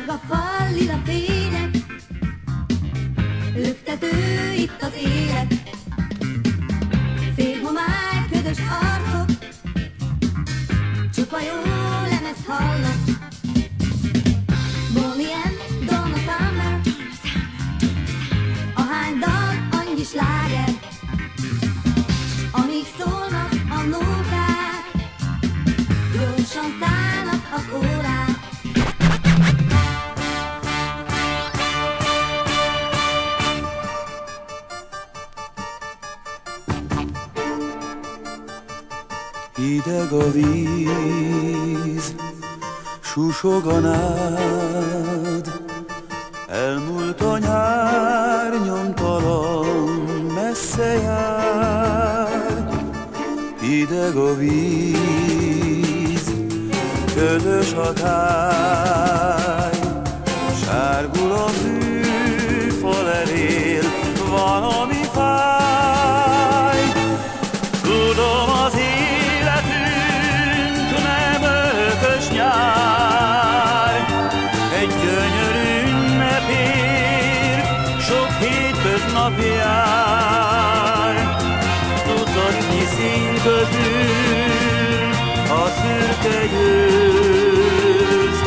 Sárga fal, lila fények, löktető itt az élet. Félhomály, ködös arcok, csupa jó lemez hallok. Bonnie and Donna Summer, ahány dal, annyi sláger. Amíg szólnak a nóták, gyorsan szállnak az órák. Hideg a víz, susog a nád, elmúlt a nyár, nyomtalan, messze jár. Hideg a víz, ködös a táj, sárgul a műfa levél, valami fáj. Tudom, az nyár, egy gyönyörű ünnepér, sok hétköznap jár. Tucatnyi szín közül a szürke győz,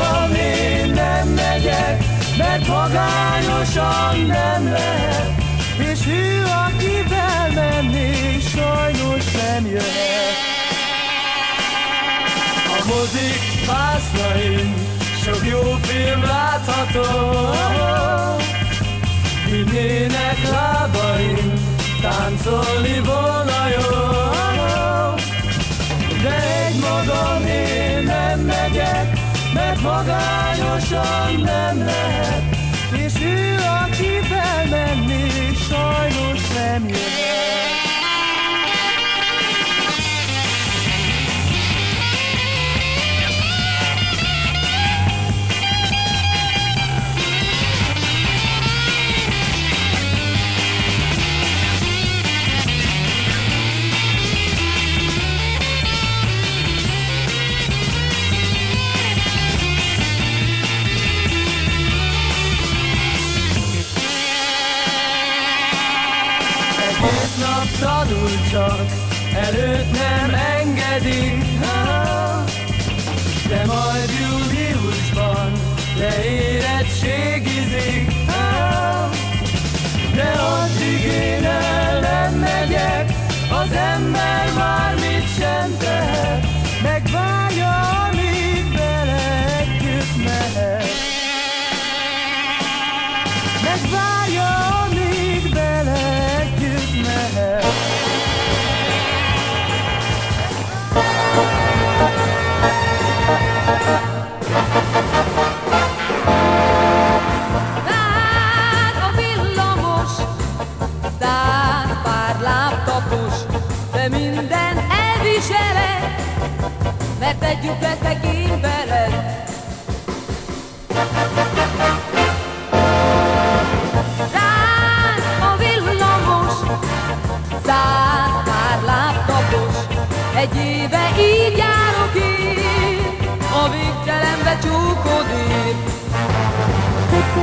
magam, én nem megyek, mert magányosan nem lehet, és ő, akivel menni, sajnos nem jöhet. A mozik vásznain sok jó film látható, vinnének lábain, táncolni volna jó. De egy magam, én nem megyek, mert magányosan nem lehet, és ő, akivel menni, sajnos nem jöhet. Egész nap tanul csak, előtt nem engedik, de majd júliusban leérettségizik. De addig én el nem megyek, az ember már mit sem tehet, megvárja, amíg vele együtt mehet. Megvárja, amíg vele együtt mehet. Rád a villamos, száz pár lábtapos, de minden elviseled, mert együtt leszek én veled. Rád a villamos, száz pár lábtapos, egy éve így járok én, a végtelenbe csókodér.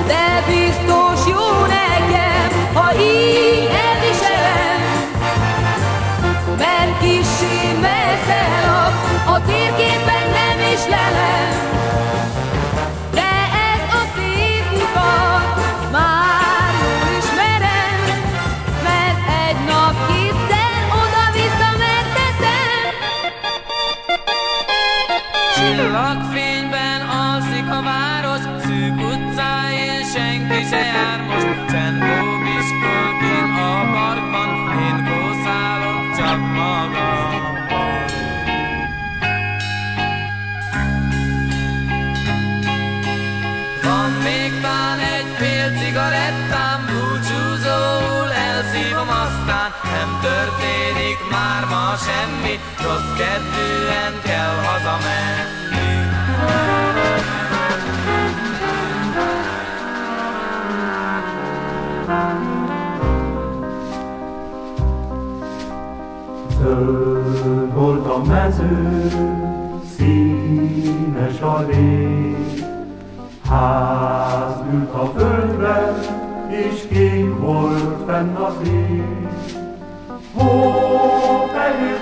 De biztos jó nekem, ha így elviselem, mert kissé messze laksz, a térképen nem is lelem. De ez a szép utat már jól ismerem, mert egy nap kétszer oda-vissza megteszem. Csillagfényben alszik a város, szűk utcáin senki se jár most. Csendó-Miskolcon a parkban, én kószálok csak magam. Van még tán egy fél cigarettám, búcsúzóul elszívom, aztán nem történik már ma semmi, rossz kedvűen kell hazamenni. Zöld volt a mező, színes a rég, ház ült a földre, és kék volt fenn az ég. Hófehér